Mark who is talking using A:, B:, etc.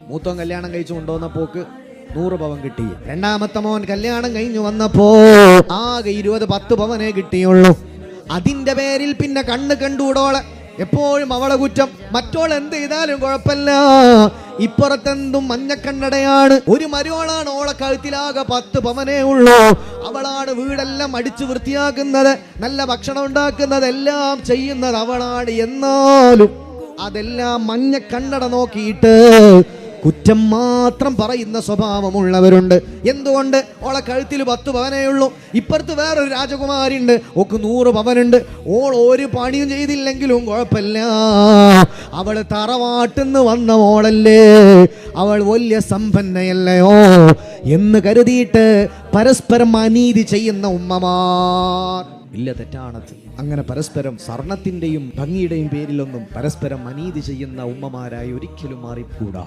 A: മൂത്തോൻ കല്യാണം കഴിച്ചു കൊണ്ടുവന്നപ്പോക്ക് 100 പവൻ കിട്ടി. രണ്ടാമത്തെ മോൻ കല്യാണം കഴിഞ്ഞു വന്നപ്പോ ആകെ 10 പവനേ കിട്ടിയുള്ളൂ. അതിന്റെ പേരിൽ പിന്നെ കണ്ണ് കണ്ടൂടോളെ, എപ്പോഴും അവളെ കുറ്റം. മറ്റോൾ എന്ത് ചെയ്താലും കുഴപ്പമില്ല, ഇപ്പുറത്തെന്തും മഞ്ഞക്കണ്ണടയാണ്. ഒരു മരുവളാണ്, ഓളെ കഴുത്തിലാകെ 10 പവനേ ഉള്ളൂ. അവളാണ് വീടെല്ലാം അടിച്ചു വൃത്തിയാക്കുന്നത്, നല്ല ഭക്ഷണം ഉണ്ടാക്കുന്നത്, എല്ലാം ചെയ്യുന്നത് അവളാണ്. എന്നാലും അതെല്ലാം മഞ്ഞക്കണ്ണട നോക്കിയിട്ട് കുറ്റം മാത്രം പറയുന്ന സ്വഭാവമുള്ളവരുണ്ട്. എന്തുകൊണ്ട്? ഓളെ കഴുത്തിൽ 10 പവനേ ഉള്ളൂ. ഇപ്പുറത്ത് വേറൊരു രാജകുമാരി ഉണ്ട്, ഓക്ക് 100 പവനുണ്ട്. ഓൾ ഒരു പണിയും ചെയ്തില്ലെങ്കിലും കുഴപ്പമില്ല, അവള് തറവാട്ടിന്ന് വന്ന മോളല്ലേ, അവൾ വലിയ സമ്പന്നയല്ലയോ എന്ന് കരുതിയിട്ട് പരസ്പരം അനീതി ചെയ്യുന്ന ഉമ്മമാർ ഇല്ല, തെറ്റാണത്. അങ്ങനെ പരസ്പരം സ്വർണത്തിന്റെയും ഭംഗിയുടെയും പേരിലൊന്നും പരസ്പരം അനീതി ചെയ്യുന്ന ഉമ്മമാരായി ഒരിക്കലും മാറിക്കൂടാ.